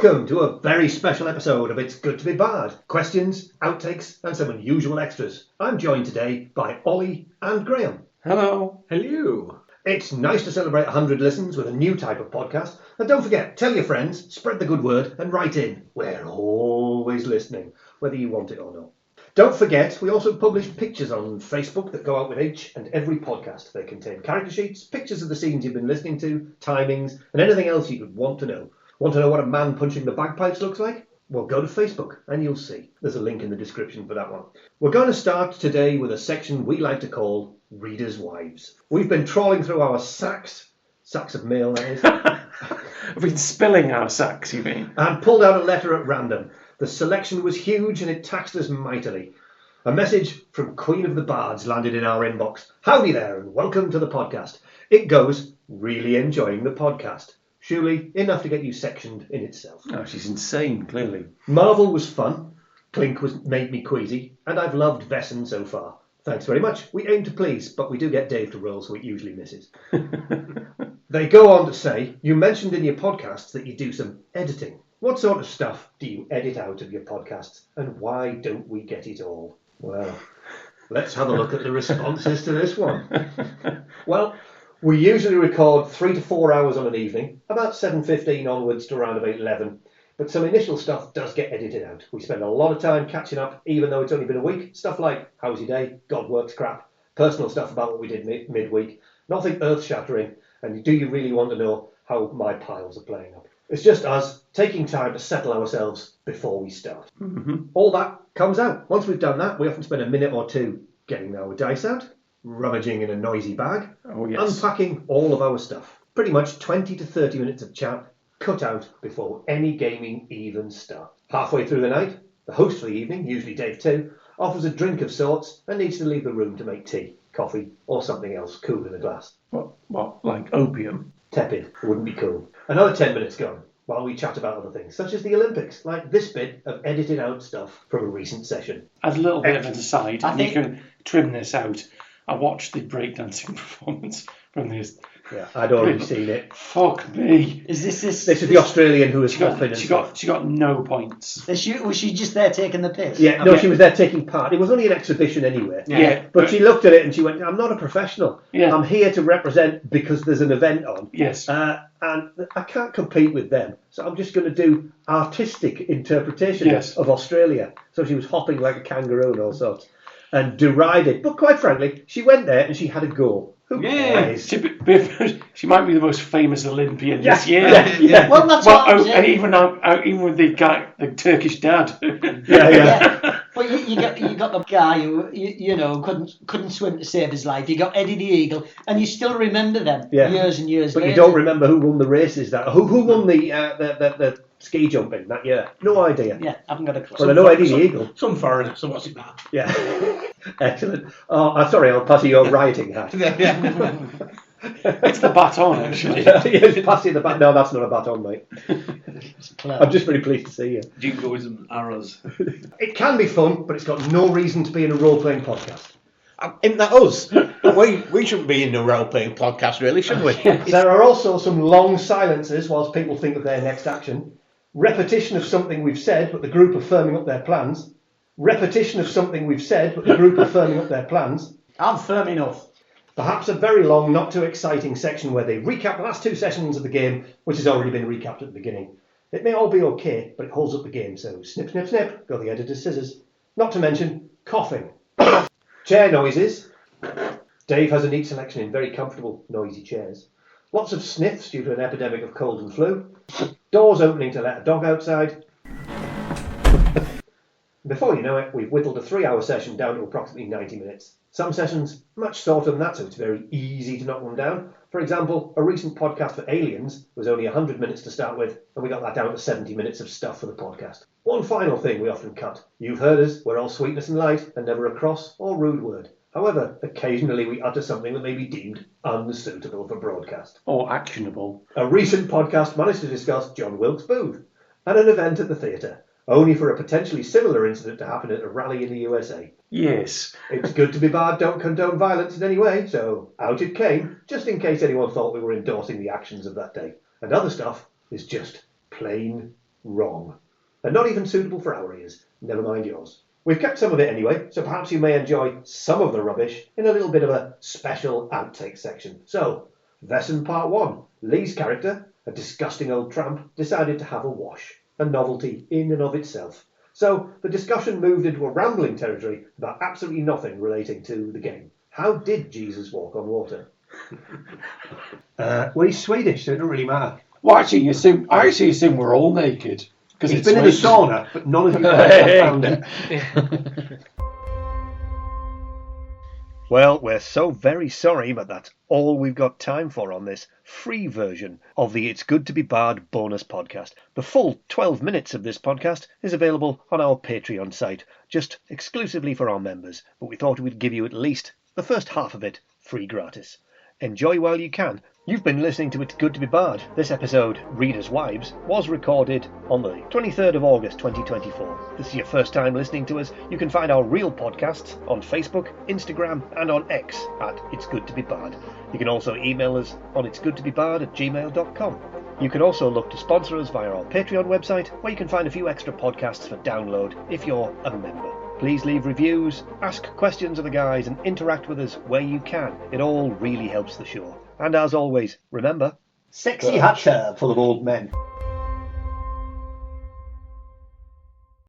Welcome to a very special episode of It's Good to Be Bad. Questions, outtakes and some unusual extras. I'm joined today by Ollie and Graham. Hello. Hello. It's nice to celebrate 100 listens with a new type of podcast. And don't forget, tell your friends, spread the good word and write in. We're always listening, whether you want it or not. Don't forget, we also publish pictures on Facebook that go out with each and every podcast. They contain character sheets, pictures of the scenes you've been listening to, timings, and anything else you could want to know. Want to know what a man punching the bagpipes looks like? Well, go to Facebook and you'll see. There's a link in the description for that one. We're going to start today with a section we like to call Readers' Wives. We've been trawling through our sacks of mail, that is. We've been spilling our sacks, you mean? And pulled out a letter at random. The selection was huge and it taxed us mightily. A message from Queen of the Bards landed in our inbox. Howdy there and welcome to the podcast. It goes, really enjoying the podcast. Surely enough to get you sectioned in itself. Oh, she's insane, clearly. Marvel was fun. Clink made me queasy. And I've loved Vesson so far. Thanks very much. We aim to please, but we do get Dave to roll, so it usually misses. They go on to say, you mentioned in your podcasts that you do some editing. What sort of stuff do you edit out of your podcasts? And why don't we get it all? Well, let's have a look at the responses to this one. Well, we usually record 3 to 4 hours on an evening, about 7:15 onwards to around about 11. But some initial stuff does get edited out. We spend a lot of time catching up, even though it's only been a week. Stuff like, how's your day? God works crap. Personal stuff about what we did midweek. Nothing earth-shattering. And do you really want to know how my piles are playing up? It's just us taking time to settle ourselves before we start. Mm-hmm. All that comes out. Once we've done that, we often spend a minute or two getting our dice out, rummaging in a noisy bag, unpacking all of our stuff. Pretty much 20 to 30 minutes of chat cut out before any gaming even starts. Halfway through the night, the host for the evening, usually Dave too, offers a drink of sorts and needs to leave the room to make tea, coffee or something else cool in a glass. What, like opium? Tepid, wouldn't be cool. Another 10 minutes gone while we chat about other things, such as the Olympics, like this bit of edited out stuff from a recent session. As a little bit of an aside, and you can trim this out, I watched the breakdancing performance from this. Yeah, I'd already seen it. Fuck me. Is this? This is the Australian who was hopping. She got no points. Was she just there taking the piss? Yeah, no, she was there taking part. It was only an exhibition anyway. Yeah. But she looked at it and she went, I'm not a professional. Yeah. I'm here to represent because there's an event on. Yes. And I can't compete with them. So I'm just going to do artistic interpretation of Australia. So she was hopping like a kangaroo and all sorts. And derided. But quite frankly, she went there and she had a go. Who cares? She might be the most famous Olympian this year. Yeah. Well, that's what I'm and saying. even with the guy, the Turkish dad. Yeah. But you got the guy who couldn't swim to save his life. You got Eddie the Eagle, and you still remember them years and years but later. you don't remember who won the races who won the ski jumping that year? No idea. Yeah, I haven't got a clue. Well, I know Eddie the Eagle. Some foreigner, so what's it matter? Yeah. Excellent. Oh, sorry, I'll pass you your rioting hat. It's the baton, actually. Yes, pass you the baton. No, that's not a baton, mate. I'm just very pleased to see you. Jingoism, arrows. It can be fun, but it's got no reason to be in a role-playing podcast. Isn't that us? we shouldn't be in the role-playing podcast, really, should we? There are also some long silences whilst people think of their next action. Repetition of something we've said, but the group are firming up their plans. Repetition of something we've said, but the group are firming up their plans. I'm firm enough. Perhaps a very long, not too exciting section where they recap the last 2 sessions of the game, which has already been recapped at the beginning. It may all be okay, but it holds up the game, so snip, snip, snip, go the editor's scissors. Not to mention coughing. Chair noises. Dave has a neat selection in very comfortable, noisy chairs. Lots of sniffs due to an epidemic of cold and flu. Doors opening to let a dog outside. Before you know it, we've whittled a 3-hour session down to approximately 90 minutes. Some sessions much shorter than that, so it's very easy to knock them down. For example, a recent podcast for Aliens was only 100 minutes to start with, and we got that down to 70 minutes of stuff for the podcast. One final thing we often cut. You've heard us, we're all sweetness and light, and never a cross or rude word. However, occasionally we utter something that may be deemed unsuitable for broadcast. Or actionable. A recent podcast managed to discuss John Wilkes Booth and an event at the theatre, only for a potentially similar incident to happen at a rally in the USA. Yes. It's good to be bad, don't condone violence in any way, so out it came, just in case anyone thought we were endorsing the actions of that day. And other stuff is just plain Wrong. And not even suitable for our ears, never mind yours. We've kept some of it anyway, so perhaps you may enjoy some of the rubbish in a little bit of a special outtake section. So, Vesson Part 1. Lee's character, a disgusting old tramp, decided to have a wash, a novelty in and of itself. So, the discussion moved into a rambling territory about absolutely nothing relating to the game. How did Jesus walk on water? Well, he's Swedish, so it doesn't really matter. Well, I actually assume we're all naked. Because He's been in the sauna, but none of you have found it. Well, we're so very sorry, but that's all we've got time for on this free version of the It's Good to Be Bard bonus podcast. The full 12 minutes of this podcast is available on our Patreon site, just exclusively for our members, but we thought we'd give you at least the first half of it free gratis. Enjoy while you can. You've been listening to It's Good to Be Bard. This episode, Readers' Wives, was recorded on the 23rd of August 2024. If this is your first time listening to us, you can find our real podcasts on Facebook, Instagram and on X at It's Good to Be Bard. You can also email us on itsgoodtobebard@gmail.com. You can also look to sponsor us via our Patreon website, where you can find a few extra podcasts for download if you're a member. Please leave reviews, ask questions of the guys and interact with us where you can. It all really helps the show. And as always, remember, sexy hot tub full of old men.